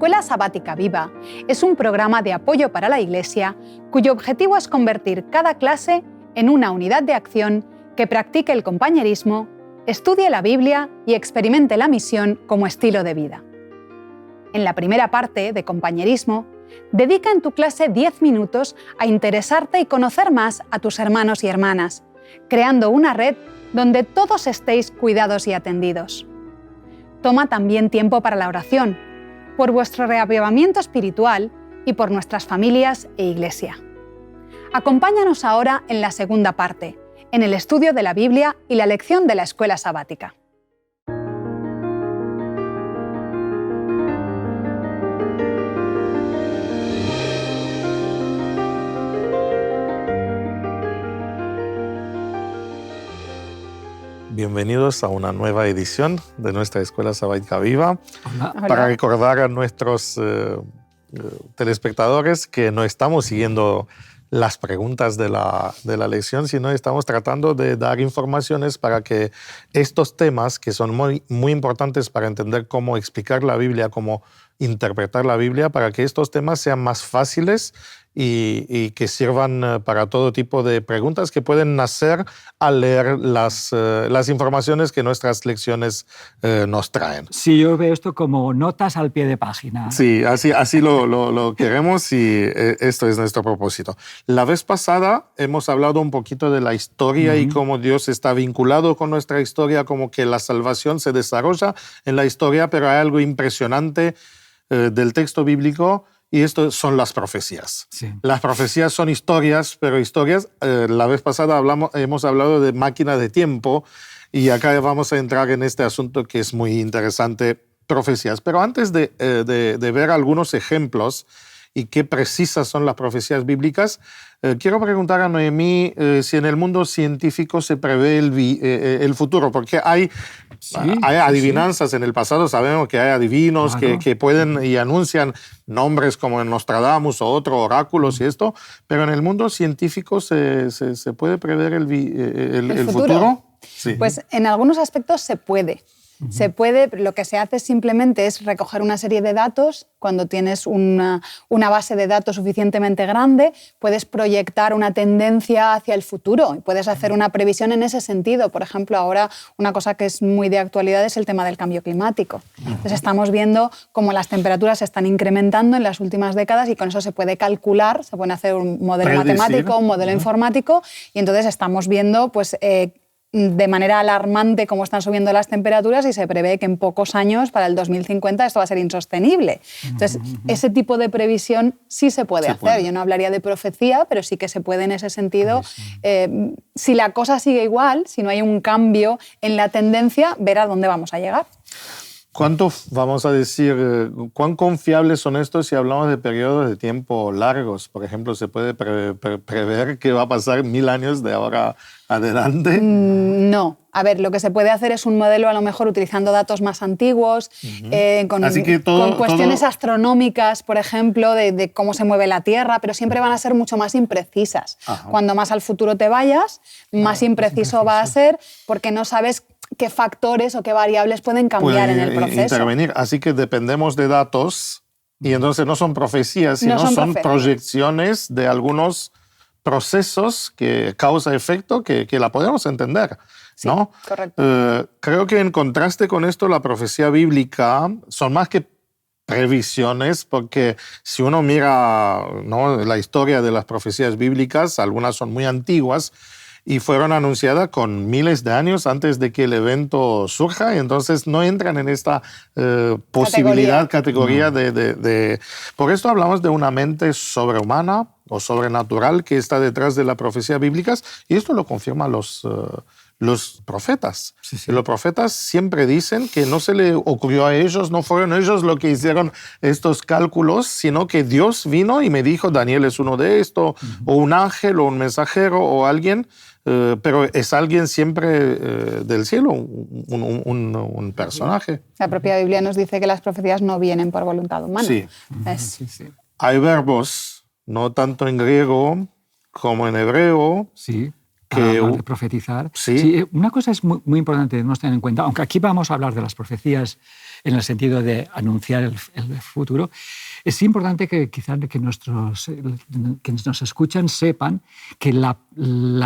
Escuela Sabática Viva es un programa de apoyo para la Iglesia cuyo objetivo es convertir cada clase en una unidad de acción que practique el compañerismo, estudie la Biblia y experimente la misión como estilo de vida. En la primera parte de compañerismo, dedica en tu clase 10 minutos a interesarte y conocer más a tus hermanos y hermanas, creando una red donde todos estéis cuidados y atendidos. Toma también tiempo para la oración, por vuestro reavivamiento espiritual y por nuestras familias e Iglesia. Acompáñanos ahora en la segunda parte, en el estudio de la Biblia y la lección de la escuela sabática. Bienvenidos a una nueva edición de nuestra Escuela Sabática Viva. Hola. Para recordar a nuestros telespectadores que no estamos siguiendo las preguntas de la lección, sino estamos tratando de dar informaciones para que estos temas, que son muy importantes para entender cómo explicar la Biblia, cómo interpretar la Biblia, para que estos temas sean más fáciles y que sirvan para todo tipo de preguntas que pueden nacer al leer las informaciones que nuestras lecciones nos traen. Sí, yo veo esto como notas al pie de página. Sí, así lo queremos y esto es nuestro propósito. La vez pasada hemos hablado un poquito de la historia y cómo Dios está vinculado con nuestra historia, como que la salvación se desarrolla en la historia, pero hay algo impresionante del texto bíblico. Y esto son las profecías. Sí. Las profecías son historias, pero historias, la vez pasada hemos hablado de máquina de tiempo y acá vamos a entrar en este asunto que es muy interesante, profecías. Pero antes de ver algunos ejemplos y qué precisas son las profecías bíblicas, quiero preguntar a Noemí si en el mundo científico se prevé el futuro, porque hay adivinanzas en el pasado, sabemos que hay adivinos que pueden y anuncian nombres como en Nostradamus o otros oráculos y esto, pero en el mundo científico se puede prever el futuro. Sí. Pues en algunos aspectos se puede. Se puede, lo que se hace simplemente es recoger una serie de datos. Cuando tienes una base de datos suficientemente grande, puedes proyectar una tendencia hacia el futuro y puedes hacer una previsión en ese sentido. Por ejemplo, ahora una cosa que es muy de actualidad es el tema del cambio climático. Entonces estamos viendo cómo las temperaturas se están incrementando en las últimas décadas y con eso se puede calcular, se puede hacer un modelo matemático, un modelo informático y entonces estamos viendo pues, de manera alarmante cómo están subiendo las temperaturas y se prevé que en pocos años, para el 2050, esto va a ser insostenible. Entonces, ese tipo de previsión sí se puede hacer. Yo no hablaría de profecía, pero sí que se puede en ese sentido. Si la cosa sigue igual, si no hay un cambio en la tendencia, ver a dónde vamos a llegar. ¿Cuánto, vamos a decir, cuán confiables son estos si hablamos de periodos de tiempo largos? Por ejemplo, ¿se puede prever qué va a pasar 1000 años de ahora adelante? No. A ver, lo que se puede hacer es un modelo a lo mejor utilizando datos más antiguos, con cuestiones astronómicas, por ejemplo, de cómo se mueve la Tierra, pero siempre van a ser mucho más imprecisas. Ajá. Cuando más al futuro te vayas, más impreciso va a ser porque no sabes qué factores o qué variables pueden cambiar en el proceso. Intervenir. Así que dependemos de datos y entonces no son profecías, sino son proyecciones de algunos procesos que causa-efecto que la podemos entender. Sí, ¿no? Correcto. Creo que en contraste con esto, la profecía bíblica son más que previsiones, porque si uno mira, ¿no?, la historia de las profecías bíblicas, algunas son muy antiguas, y fueron anunciadas con miles de años antes de que el evento surja, y entonces no entran en esta categoría de... Por esto hablamos de una mente sobrehumana o sobrenatural que está detrás de las profecías bíblicas, y esto lo confirman los profetas. Sí, sí. Los profetas siempre dicen que no se le ocurrió a ellos, no fueron ellos los que hicieron estos cálculos, sino que Dios vino y me dijo, Daniel es uno de estos, o un ángel, o un mensajero, o alguien, pero es alguien siempre del cielo, un personaje. La propia Biblia nos dice que las profecías no vienen por voluntad humana. Sí. Sí. Hay verbos, no tanto en griego como en hebreo. Sí. De profetizar. Sí. Sí, una cosa es muy importante no tener en cuenta, aunque aquí vamos a hablar de las profecías en el sentido de anunciar el futuro, es importante que quizás que nos escuchan sepan que la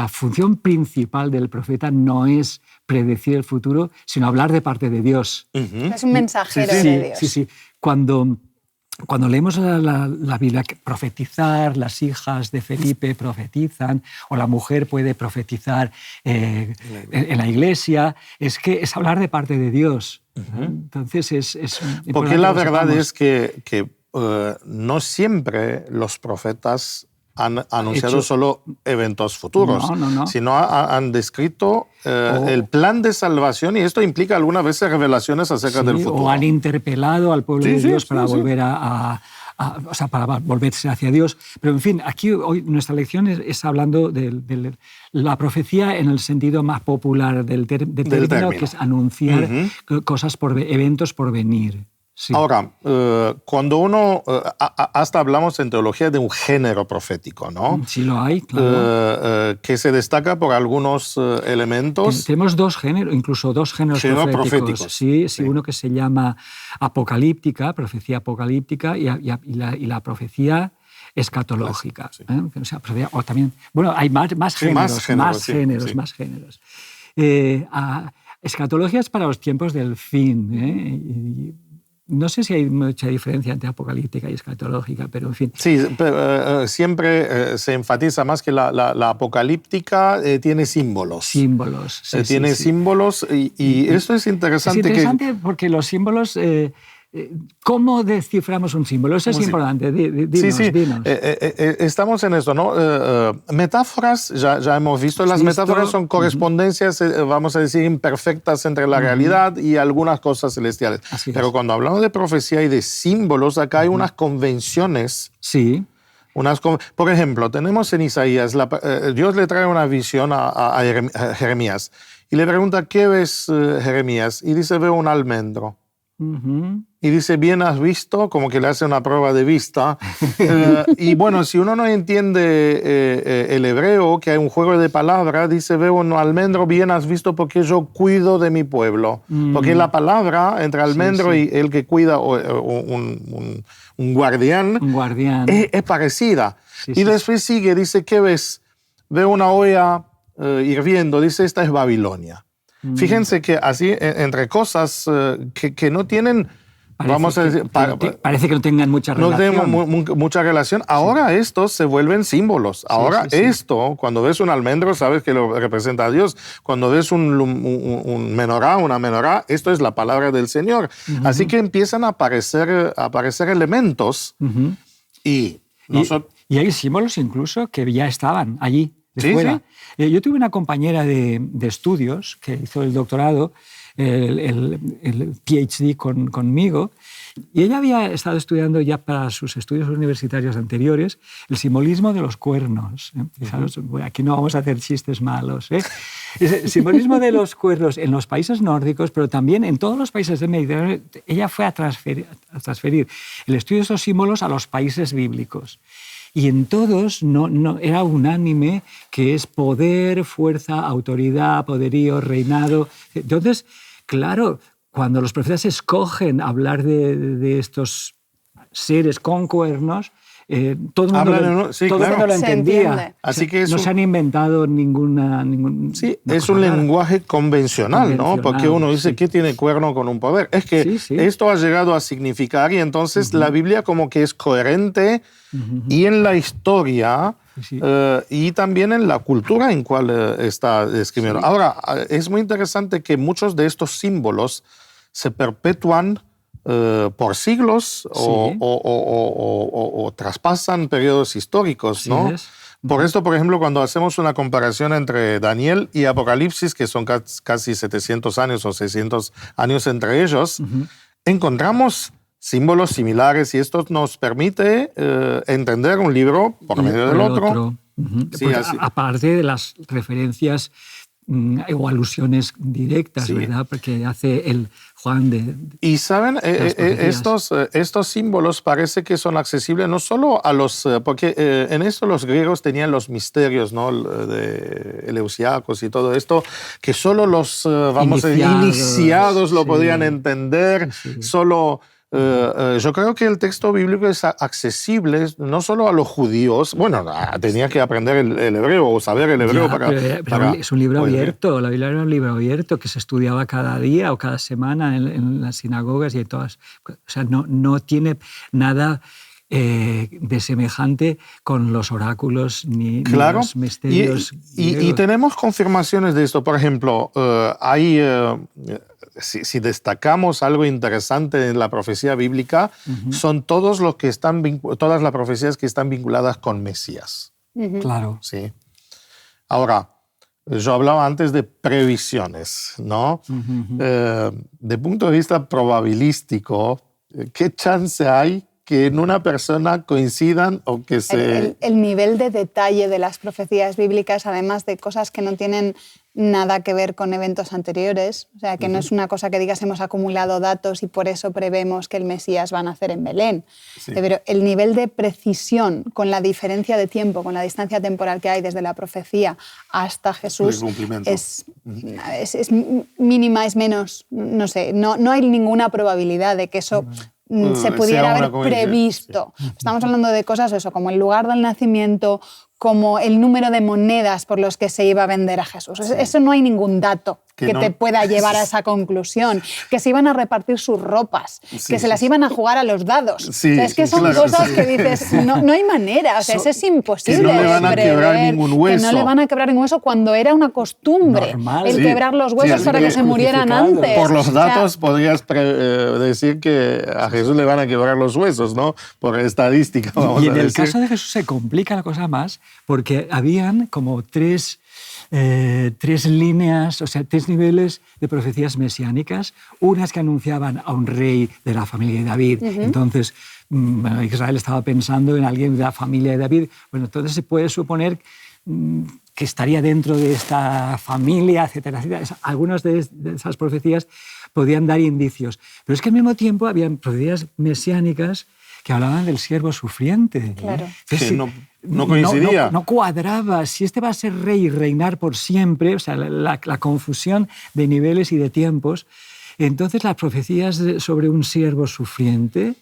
función principal del profeta no es predecir el futuro, sino hablar de parte de Dios. Es un mensajero de Dios. Sí. Cuando leemos la Biblia, profetizar, las hijas de Felipe profetizan, o la mujer puede profetizar en la iglesia, es hablar de parte de Dios. Entonces es porque la verdad es que no siempre los profetas han anunciado solo eventos futuros, sino han descrito el plan de salvación, y esto implica algunas veces revelaciones acerca del futuro. O han interpelado al pueblo de Dios para volver para volverse hacia Dios. Pero, en fin, aquí hoy nuestra lección es hablando de la profecía en el sentido más popular del término, que es anunciar cosas eventos por venir. Sí. Ahora, cuando uno, hasta hablamos en teología de un género profético, ¿no? Sí lo hay, claro. Que se destaca por algunos elementos. Tenemos incluso dos géneros proféticos. Sí, uno que se llama apocalíptica, profecía apocalíptica, y la profecía escatológica. Sí. O sea, o también, bueno, hay más géneros. Escatología es para los tiempos del fin, no sé si hay mucha diferencia entre apocalíptica y escatológica, pero en fin. Sí, pero, siempre se enfatiza más que la apocalíptica tiene símbolos. Símbolos. Tiene símbolos y esto es interesante. Es interesante porque los símbolos... ¿Cómo desciframos un símbolo? Eso es importante. Dinos. Estamos en esto, ¿no? Metáforas, ya hemos visto, las metáforas son correspondencias, vamos a decir, imperfectas entre la realidad y algunas cosas celestiales. Pero cuando hablamos de profecía y de símbolos, acá hay unas convenciones. Sí. Por ejemplo, tenemos en Isaías, Dios le trae una visión a Jeremías y le pregunta, ¿qué ves, Jeremías? Y dice, veo un almendro. Y dice, bien has visto, como que le hace una prueba de vista. Y bueno, si uno no entiende el hebreo, que hay un juego de palabras, dice, veo un almendro, bien has visto porque yo cuido de mi pueblo. Porque la palabra entre almendro y el que cuida, un guardián, es parecida. Y después sigue, dice, ¿qué ves? Veo una olla hirviendo, dice, esta es Babilonia. Fíjense que así, entre cosas que no tienen, parece que no tengan mucha relación. No tenemos mucha relación. Ahora estos se vuelven símbolos. Ahora esto, cuando ves un almendro, sabes que lo representa a Dios. Cuando ves un menorá, una menorá, esto es la palabra del Señor. Así que empiezan a aparecer elementos y hay símbolos incluso que ya estaban allí. Fuera. Yo tuve una compañera de estudios que hizo el doctorado, el PhD conmigo, y ella había estado estudiando ya para sus estudios universitarios anteriores el simbolismo de los cuernos. Fijaros, aquí no vamos a hacer chistes malos. El simbolismo de los cuernos en los países nórdicos, pero también en todos los países del Mediterráneo. Ella fue a transferir el estudio de esos símbolos a los países bíblicos. Y en todos no era unánime que es poder, fuerza, autoridad, poderío, reinado. Entonces, claro, cuando los profetas escogen hablar de estos seres con cuernos, todo el mundo lo entendía. Así que no se han inventado ninguna es un lenguaje convencional, ¿no? Porque uno dice, ¿qué tiene cuerno con un poder? Es que esto ha llegado a significar, y entonces la Biblia como que es coherente y en la historia y también en la cultura en cual está escribiendo. Ahora, es muy interesante que muchos de estos símbolos se perpetúan por siglos o traspasan periodos históricos, ¿no? Por esto, por ejemplo, cuando hacemos una comparación entre Daniel y Apocalipsis, que son casi 700 años o 600 años entre ellos, encontramos símbolos similares y esto nos permite entender un libro por medio del otro. Aparte de las referencias o alusiones directas, Sí. ¿verdad? Porque hace el Juan de... Y saben, estos símbolos parece que son accesibles no solo a los, porque en esto los griegos tenían los misterios, ¿no? De Eleusiacos y todo esto, que solo los iniciados lo podían entender, Sí. solo... yo creo que el texto bíblico es accesible no solo a los judíos, bueno, tenía que aprender el hebreo o saber el hebreo pero es un libro abierto, la Biblia era un libro abierto que se estudiaba cada día o cada semana en las sinagogas y en todas. O sea, no tiene nada de semejante con los oráculos ni los misterios. Y tenemos confirmaciones de esto. Por ejemplo, si destacamos algo interesante en la profecía bíblica, son todas las profecías que están vinculadas con Mesías. Claro. Sí. Ahora, yo hablaba antes de previsiones, ¿no? De punto de vista probabilístico, ¿qué chance hay que en una persona coincidan o que se... El nivel de detalle de las profecías bíblicas, además de cosas que no tienen nada que ver con eventos anteriores, o sea, que no es una cosa que digas hemos acumulado datos y por eso prevemos que el Mesías va a nacer en Belén. Sí. Pero el nivel de precisión con la diferencia de tiempo, con la distancia temporal que hay desde la profecía hasta Jesús es mínima, es menos, no sé, no hay ninguna probabilidad de que eso... se pudiera haber previsto. Sí. Estamos hablando de cosas eso, como el lugar del nacimiento, como el número de monedas por los que se iba a vender a Jesús. Sí. Eso no hay ningún dato que te pueda llevar a esa conclusión. Que se iban a repartir sus ropas, que se las iban a jugar a los dados. Sí, o sea, es que son cosas que dices, no hay manera, o sea, eso es imposible. Que no le van a quebrar ningún hueso. Que no le van a quebrar ningún hueso cuando era una costumbre el quebrar los huesos para que se murieran antes. Por los datos podrías decir que a Jesús le van a quebrar los huesos, ¿no? Por estadística, vamos a decir. Y en el caso de Jesús se complica la cosa más porque habían como tres líneas, o sea, tres niveles de profecías mesiánicas, unas que anunciaban a un rey de la familia de David. Entonces, Israel estaba pensando en alguien de la familia de David. Bueno, entonces se puede suponer que estaría dentro de esta familia, etcétera, etcétera. Algunas de esas profecías podían dar indicios. Pero es que al mismo tiempo habían profecías mesiánicas que hablaban del siervo sufriente. Claro. Entonces, no coincidía. No cuadraba. Si este va a ser rey y reinar por siempre, o sea, la confusión de niveles y de tiempos, entonces las profecías sobre un siervo sufriente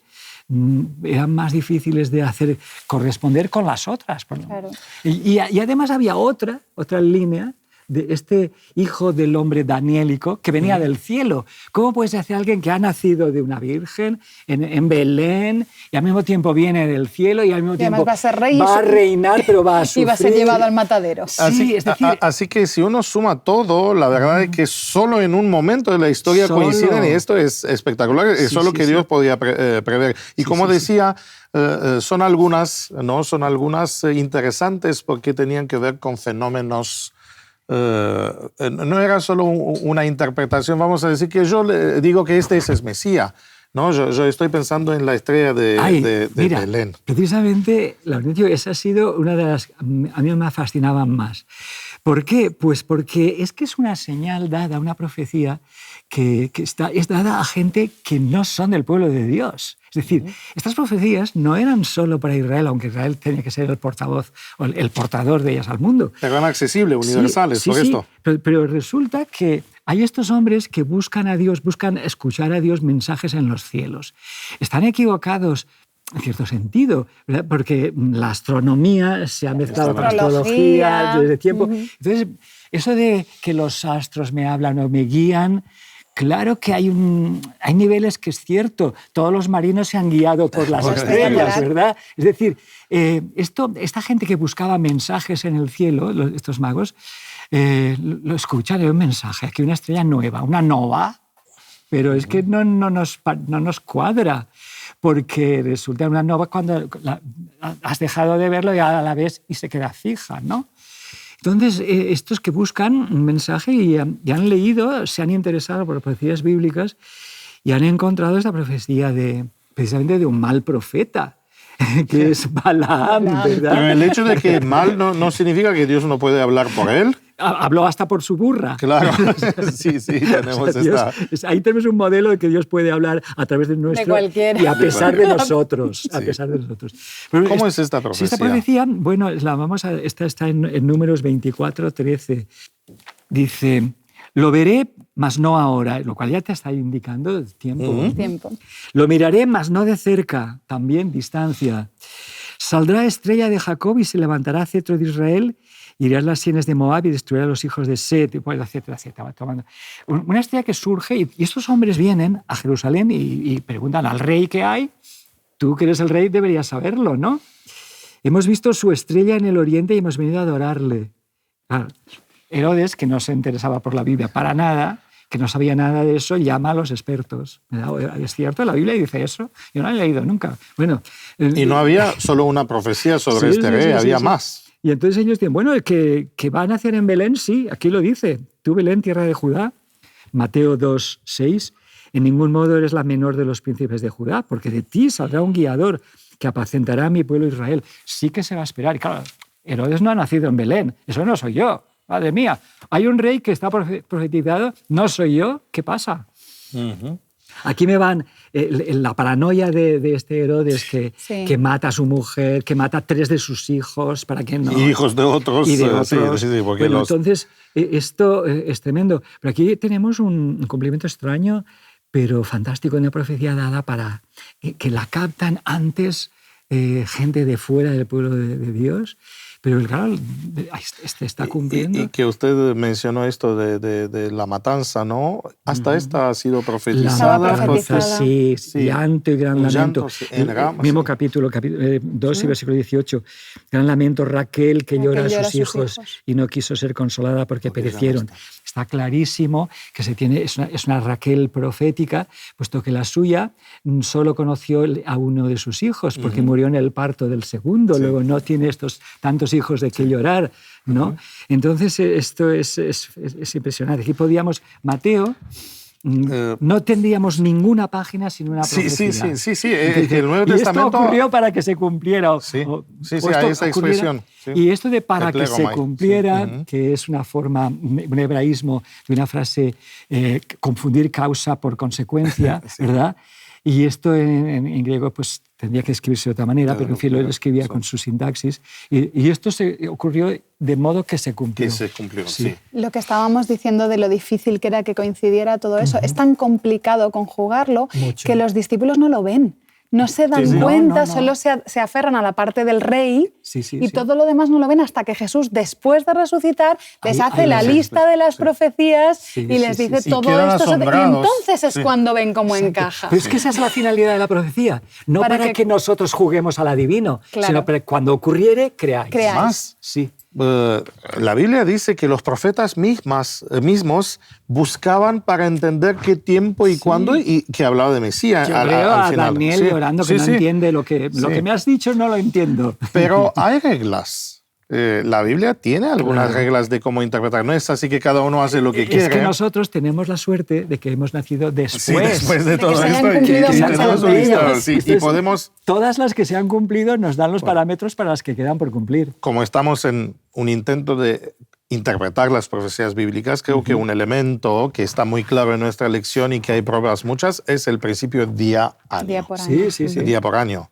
eran más difíciles de hacer corresponder con las otras. Claro. Y además había otra línea de este hijo del hombre daniélico que venía del cielo. ¿Cómo puede ser alguien que ha nacido de una virgen en Belén y al mismo tiempo viene del cielo y al mismo tiempo va a ser rey va a reinar, pero va a sufrir? Y va a ser llevado al matadero. Sí, así que si uno suma todo, la verdad es que solo en un momento de la historia coinciden y esto es espectacular. Es solo que Dios podía prever. Y como decía, son algunas interesantes porque tenían que ver con fenómenos. No era solo una interpretación, vamos a decir que yo le digo que este es Mesías, ¿no? Yo estoy pensando en la estrella de Belén. Precisamente, Laurencio, esa ha sido una de las a mí me fascinaban más. ¿Por qué? Pues porque es que es una señal dada, una profecía que es dada a gente que no son del pueblo de Dios. Es decir, estas profecías no eran solo para Israel, aunque Israel tenía que ser el portavoz o el portador de ellas al mundo. Eran accesibles, universales, por esto. Pero resulta que hay estos hombres que buscan a Dios, buscan escuchar a Dios mensajes en los cielos. Están equivocados en cierto sentido, ¿verdad? Porque la astronomía se ha mezclado con la astrología desde tiempo. Entonces, eso de que los astros me hablan o me guían, claro que hay niveles que es cierto. Todos los marinos se han guiado por las estrellas, ¿verdad? Es decir, esta gente que buscaba mensajes en el cielo, estos magos, lo escuchan, hay un mensaje, aquí una estrella nueva, una nova, pero es que no nos cuadra, porque resulta una nova cuando has dejado de verlo y a la vez y se queda fija, ¿no? Entonces, estos que buscan un mensaje y han leído, se han interesado por profecías bíblicas y han encontrado esta profecía precisamente de un mal profeta. que es Balaam, ¿verdad? Pero el hecho de que mal no significa que Dios no puede hablar por él. Habló hasta por su burra. Claro, sí, tenemos esta... Ahí tenemos un modelo de que Dios puede hablar a través de nuestro... De cualquiera. Y a pesar de nosotros. A pesar de nosotros. Pero ¿Cómo es esta profecía? Esta profecía, bueno, esta está en Números 24, 13. Dice, lo veré, mas no ahora, lo cual ya te está indicando el tiempo. Tiempo. Lo miraré, mas no de cerca, también distancia. Saldrá estrella de Jacob y se levantará cetro de Israel. Irás las sienes de Moab y destruirá a los hijos de Set, etcétera, etcétera. Una estrella que surge y estos hombres vienen a Jerusalén y preguntan al rey qué hay. Tú que eres el rey deberías saberlo, ¿no? Hemos visto su estrella en el oriente y hemos venido a adorarle. Claro, Herodes, que no se interesaba por la Biblia para nada, que no sabía nada de eso, llama a los expertos. ¿Es cierto? ¿La Biblia dice eso? Yo no la he leído nunca. Bueno, y no había solo una profecía sobre este rey, había más. Y entonces ellos dicen, bueno, que va a nacer en Belén, sí, aquí lo dice. Tú, Belén, tierra de Judá, Mateo 2, 6, en ningún modo eres la menor de los príncipes de Judá, porque de ti saldrá un guiador que apacentará a mi pueblo Israel. Sí que se va a esperar. Y claro, Herodes no ha nacido en Belén, eso no soy yo. Madre mía, hay un rey que está profetizado, no soy yo, ¿qué pasa? Aquí me van la paranoia de este Herodes que mata a su mujer, que mata a 3 de sus hijos para que no... Y hijos de otros. Y de otros. Sí, porque bueno, entonces, esto es tremendo. Pero aquí tenemos un complemento extraño, pero fantástico, una profecía dada para que la captan antes gente de fuera del pueblo de Dios. Pero claro, está cumpliendo. Y que usted mencionó esto de la matanza, ¿no? Hasta esta ha sido profetizada. Sí, llanto y gran lamento. Mismo sí. capítulo 2 y versículo 18. Gran lamento Raquel que llora a sus hijos y no quiso ser consolada porque perecieron. Está clarísimo que es una Raquel profética, puesto que la suya solo conoció a uno de sus hijos, porque murió en el parto del segundo, sí. Luego no tiene tantos hijos de qué llorar, ¿no? Entonces esto es impresionante. Aquí podíamos, Mateo, no tendríamos ninguna página sin una profecía. Sí. El Nuevo Testamento... esto ocurrió para que se cumpliera. Sí, hay esa expresión. Sí. Y esto de para que se cumpliera, que es una forma, un hebraísmo de una frase, confundir causa por consecuencia, ¿verdad? Y esto en griego pues tendría que escribirse de otra manera, pero en fin, lo escribía con su sintaxis. Y esto ocurrió de modo que se cumplió. Que se cumplió, sí. Lo que estábamos diciendo de lo difícil que era que coincidiera todo eso, es tan complicado conjugarlo que los discípulos no lo ven. No se dan cuenta, solo se aferran a la parte del rey y todo lo demás no lo ven hasta que Jesús, después de resucitar, les hace la lista de las profecías y les dice todo esto. Y entonces es cuando ven cómo encaja. Pero es que esa es la finalidad de la profecía. No para que nosotros juguemos al adivino, sino para que cuando ocurriere, creáis. Más. Sí. La Biblia dice que los profetas mismos buscaban para entender qué tiempo y cuándo, y que hablaba de Mesías. Yo creo al final. Daniel llorando que no entiende lo que me has dicho, no lo entiendo. Pero hay reglas. La Biblia tiene algunas reglas de cómo interpretar. No es así que cada uno hace lo que quiere. Es que nosotros tenemos la suerte de que hemos nacido después. Sí, después de todo esto. Y podemos... Todas las que se han cumplido nos dan los parámetros para las que quedan por cumplir. Como estamos en un intento de interpretar las profecías bíblicas, creo que un elemento que está muy claro en nuestra lección y que hay pruebas muchas es el principio día-año. Día por año. Sí. Día por año.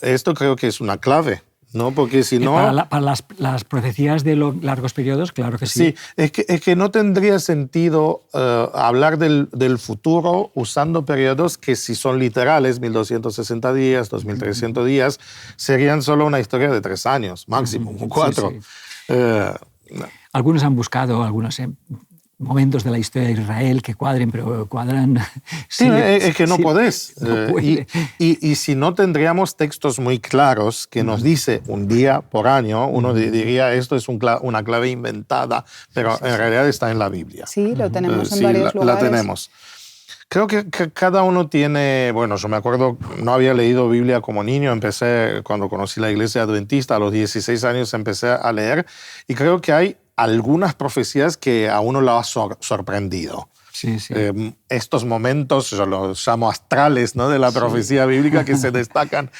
Esto creo que es una clave. ¿No? Porque si no... Para las profecías de largos periodos, claro que sí. Sí, es que no tendría sentido hablar del futuro usando periodos que si son literales, 1260 días, 2300 días, serían solo una historia de 3 años, máximo, 4. Algunos han buscado, momentos de la historia de Israel que cuadren, pero cuadran... Sí, es que no podés. Y si no tendríamos textos muy claros que nos dice un día por año, uno diría esto es una clave inventada, pero en realidad está en la Biblia. Sí, lo tenemos en varios lugares. La tenemos. Creo que cada uno tiene... Bueno, yo me acuerdo, no había leído Biblia como niño, cuando conocí la iglesia adventista, a los 16 años empecé a leer, y creo que hay algunas profecías que a uno lo ha sorprendido. Sí. Estos momentos, yo los llamo astrales, ¿no? De la profecía bíblica que se destacan.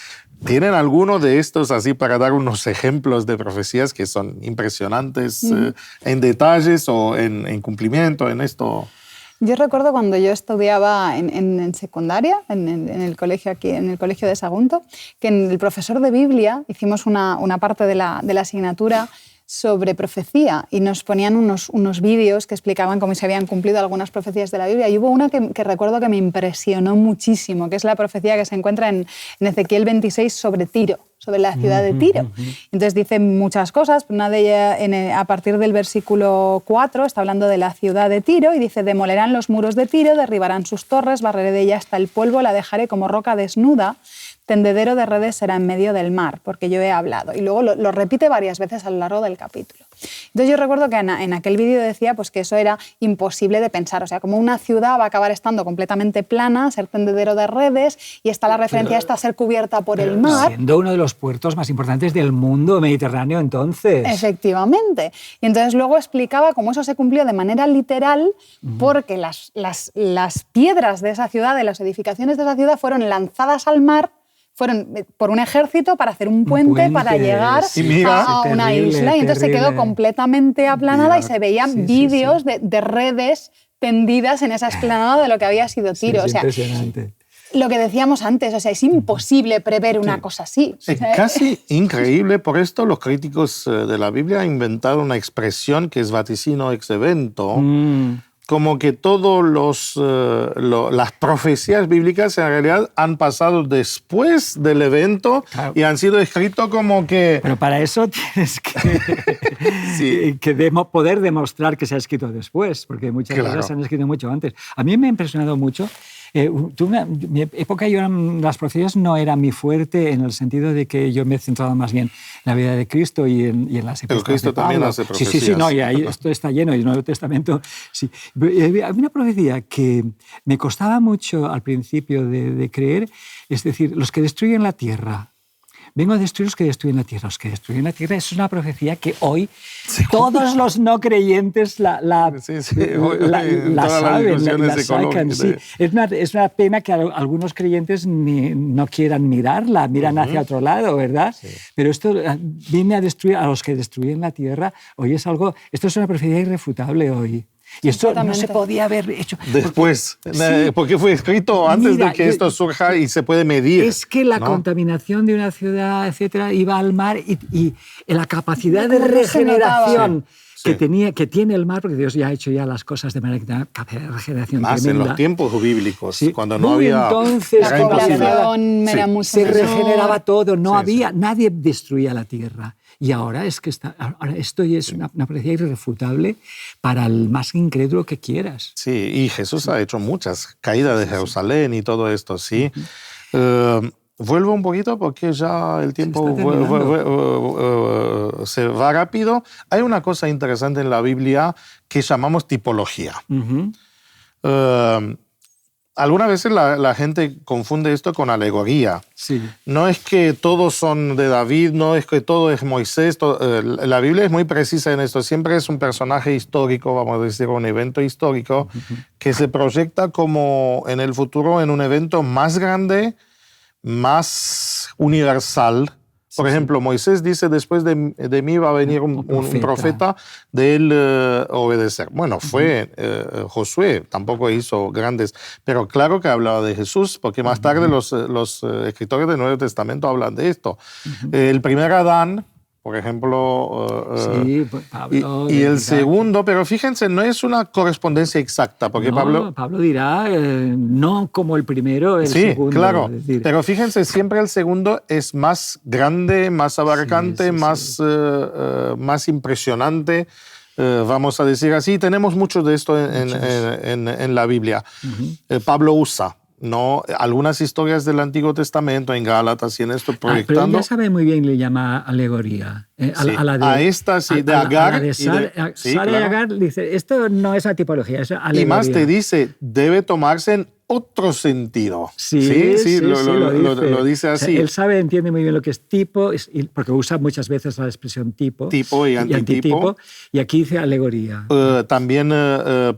¿Tienen alguno de estos así para dar unos ejemplos de profecías que son impresionantes en detalles o en cumplimiento en esto? Yo recuerdo cuando yo estudiaba en secundaria, en el colegio aquí, en el colegio de Sagunto, que en el profesor de Biblia hicimos una parte de la asignatura sobre profecía y nos ponían unos vídeos que explicaban cómo se habían cumplido algunas profecías de la Biblia. Y hubo una que recuerdo que me impresionó muchísimo, que es la profecía que se encuentra en Ezequiel 26 sobre Tiro, sobre la ciudad de Tiro. Entonces dice muchas cosas, pero una de ellas, a partir del versículo 4, está hablando de la ciudad de Tiro y dice: demolerán los muros de Tiro, derribarán sus torres, barreré de ella hasta el polvo, la dejaré como roca desnuda, tendedero de redes será en medio del mar, porque yo he hablado. Y luego lo repite varias veces a lo largo del capítulo. Entonces yo recuerdo que en aquel vídeo decía pues, que eso era imposible de pensar. O sea, como una ciudad va a acabar estando completamente plana, ser tendedero de redes, y está la referencia a ser cubierta por el mar. Siendo uno de los puertos más importantes del mundo mediterráneo entonces. Efectivamente. Y entonces luego explicaba cómo eso se cumplió de manera literal, porque las piedras de esa ciudad, de las edificaciones de esa ciudad, fueron lanzadas al mar, fueron por un ejército para hacer un puente para llegar a una isla. Y entonces se quedó completamente aplanada y se veían vídeos de redes tendidas en esa esplanada de lo que había sido Tiro. Sí, o sea, impresionante. Lo que decíamos antes, o sea, es imposible prever una cosa así. Es casi increíble, por esto los críticos de la Biblia han inventado una expresión que es vaticino ex evento, como que todas las profecías bíblicas en realidad han pasado después del evento y han sido escritos como que... Pero para eso tienes que poder demostrar que se ha escrito después, porque muchas cosas se han escrito mucho antes. A mí me ha impresionado mucho. Mi época, las profecías no era mi fuerte en el sentido de que yo me he centrado más bien en la vida de Cristo y en las epístolas. Pero Cristo de Pablo. también hace profecías. Sí, no, y ahí esto está lleno, y el Nuevo Testamento, sí. Había una profecía que me costaba mucho al principio de creer, es decir, los que destruyen la tierra. Vengo a destruir los que destruyen la tierra. Los que destruyen la tierra es una profecía que hoy todos los no creyentes la saben, la sacan. Sí. Es una pena que algunos creyentes no quieran mirarla, miran hacia otro lado, ¿verdad? Sí. Pero esto viene a destruir a los que destruyen la tierra. Hoy esto es una profecía irrefutable hoy. Y esto no se podía haber hecho. Después, porque fue escrito antes de que esto surja y se puede medir. Es que la contaminación de una ciudad, etcétera, iba al mar y la capacidad de regeneración que tiene el mar, porque Dios ya ha hecho las cosas de manera que tiene una regeneración más tremenda. En los tiempos bíblicos, cuando no había... Entonces, la población era mucho se menor. regeneraba todo, nadie destruía la tierra. Y ahora esto es una profecía irrefutable para el más incrédulo que quieras. Sí, y Jesús ha hecho muchas caídas de Jerusalén y todo esto, ¿sí? Vuelvo un poquito porque ya el tiempo se va rápido. Hay una cosa interesante en la Biblia que llamamos tipología. Algunas veces la gente confunde esto con alegoría. Sí. No es que todos son de David, no es que todo es Moisés. La Biblia es muy precisa en esto. Siempre es un personaje histórico, vamos a decir, un evento histórico, que se proyecta como en el futuro en un evento más grande, más universal. Por ejemplo, Moisés dice, después de mí va a venir un profeta de él obedecer. Bueno, fue Josué, tampoco hizo grandes, pero claro que hablaba de Jesús, porque más tarde los escritores del Nuevo Testamento hablan de esto. El primer Adán, por ejemplo, Pablo, y el segundo, pero fíjense, no es una correspondencia exacta, porque Pablo dirá no como el primero, el segundo. Sí, claro, pero fíjense, siempre el segundo es más grande, más abarcante, más impresionante, vamos a decir así. Tenemos mucho de esto en la Biblia. Pablo usa algunas historias del Antiguo Testamento en Gálatas y en esto proyectando. Pero él ya sabe muy bien, le llama alegoría. A esta sí, de Agar. Sara y Agar dice, esto no es una tipología, es alegoría. Y más te dice, debe tomarse otro sentido. Sí, lo dice así. O sea, él sabe, entiende muy bien lo que es tipo, porque usa muchas veces la expresión tipo y antitipo. Y aquí dice alegoría. También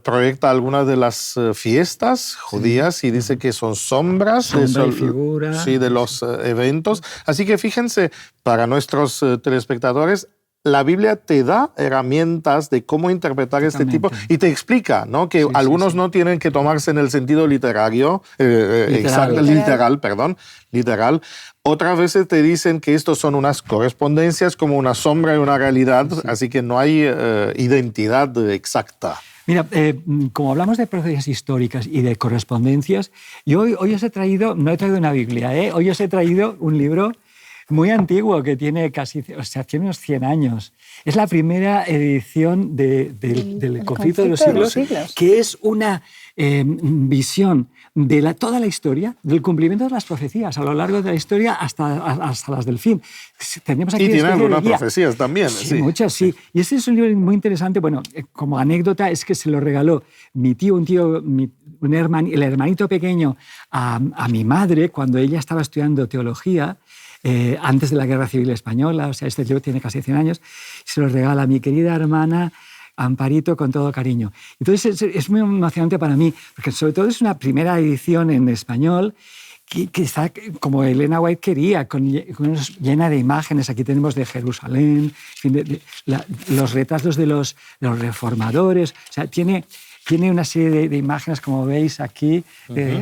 proyecta algunas de las fiestas judías y dice que son sombras y figura. Sí, de los eventos. Así que fíjense, para nuestros telespectadores, la Biblia te da herramientas de cómo interpretar este tipo y te explica, ¿no? Que algunos no tienen que tomarse en el sentido literario, literal. Otras veces te dicen que estos son unas correspondencias como una sombra y una realidad, así que no hay identidad exacta. Mira, como hablamos de profecías históricas y de correspondencias, yo hoy os he traído, no he traído una Biblia, hoy os he traído un libro muy antiguo, que tiene tiene unos 100 años. Es la primera edición del Conflicto de los Siglos, que es una visión de toda la historia, del cumplimiento de las profecías a lo largo de la historia hasta las del fin. Tenemos aquí y tiene algunas profecías también. Sí, muchas, sí. Y este es un libro muy interesante. Bueno, como anécdota, es que se lo regaló mi tío, el hermanito pequeño, a mi madre cuando ella estaba estudiando teología, antes de la Guerra Civil Española. O sea, este libro tiene casi 100 años. Se lo regala a mi querida hermana Amparito con todo cariño. Entonces es muy emocionante para mí, porque sobre todo es una primera edición en español que está como Elena White quería, llena de imágenes. Aquí tenemos de Jerusalén, los retratos de los reformadores. O sea, tiene una serie de imágenes, como veis aquí.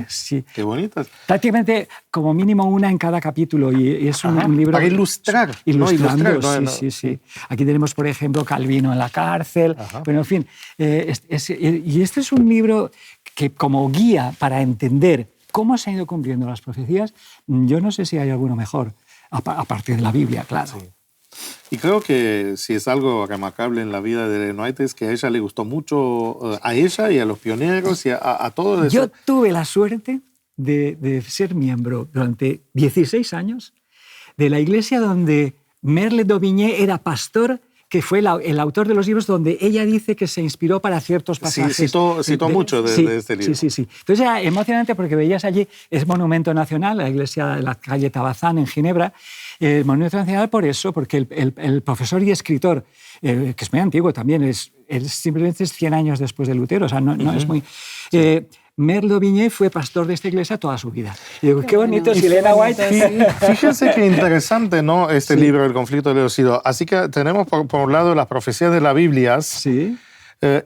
Sí. Qué bonitas. Prácticamente como mínimo una en cada capítulo. Y es un libro... Para ilustrar. Ilustrando, sí. Aquí tenemos, por ejemplo, Calvino en la cárcel. Bueno, en fin. Y este es un libro que, como guía para entender cómo se han ido cumpliendo las profecías, yo no sé si hay alguno mejor, a partir de la Biblia, claro. Sí. Y creo que si es algo remarcable en la vida de Ellen White es que a ella le gustó mucho, a ella y a los pioneros y a todo eso. Yo tuve la suerte de ser miembro durante 16 años de la iglesia donde Merle d'Aubigné era pastor, que fue el autor de los libros donde ella dice que se inspiró para ciertos pasajes. Sí, citó mucho de este libro. Sí. Entonces era emocionante porque veías allí, es monumento nacional, la iglesia de la calle Tabazán en Ginebra, el monumento nacional por eso, porque el profesor y escritor, que es muy antiguo también, simplemente es 100 años después de Lutero, o sea, no es muy... Merle d'Aubigné fue pastor de esta iglesia toda su vida. Y digo, qué bonito, si Elena White... Fíjense qué interesante, ¿no? Este libro, El conflicto de los siglos. Así que tenemos, por un lado, las profecías de la Biblia. Sí.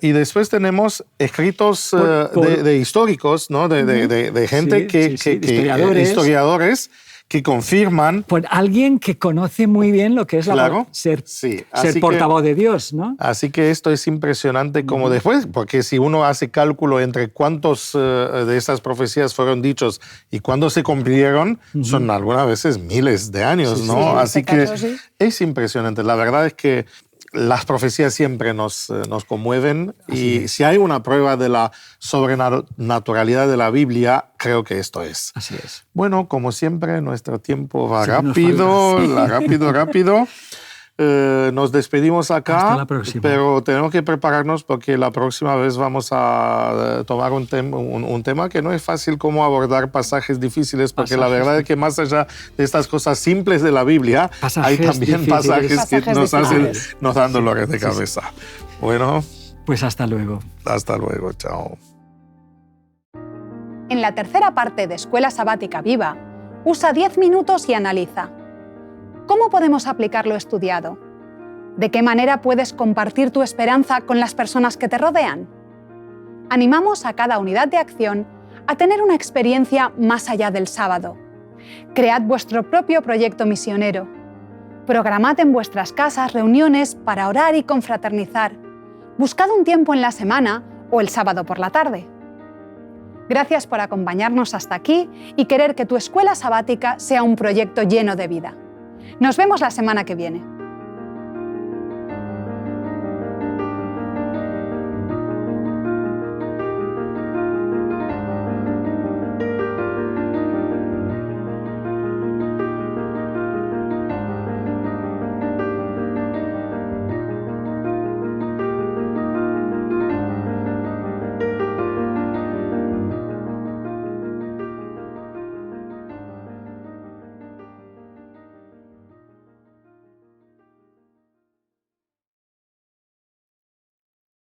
Y después tenemos escritos de históricos, ¿no? De gente historiadores que confirman... Por alguien que conoce muy bien lo que es ser portavoz de Dios, ¿no? Así que esto es impresionante como después, porque si uno hace cálculo entre cuántos de estas profecías fueron dichos y cuándo se cumplieron, son algunas veces miles de años, ¿no? Así que es impresionante. La verdad es que las profecías siempre nos conmueven y si hay una prueba de la sobrenaturalidad de la Biblia, creo que esto es. Así es. Bueno, como siempre, nuestro tiempo va rápido. Nos despedimos acá. Hasta la próxima. Pero tenemos que prepararnos porque la próxima vez vamos a tomar un tema que no es fácil como abordar pasajes difíciles, porque la verdad es que más allá de estas cosas simples de la Biblia, hay también pasajes que nos dan dolores de cabeza. Bueno. Pues hasta luego. Hasta luego, chao. En la tercera parte de Escuela Sabática Viva, usa 10 minutos y analiza. ¿Cómo podemos aplicar lo estudiado? ¿De qué manera puedes compartir tu esperanza con las personas que te rodean? Animamos a cada unidad de acción a tener una experiencia más allá del sábado. Cread vuestro propio proyecto misionero. Programad en vuestras casas reuniones para orar y confraternizar. Buscad un tiempo en la semana o el sábado por la tarde. Gracias por acompañarnos hasta aquí y querer que tu escuela sabática sea un proyecto lleno de vida. Nos vemos la semana que viene.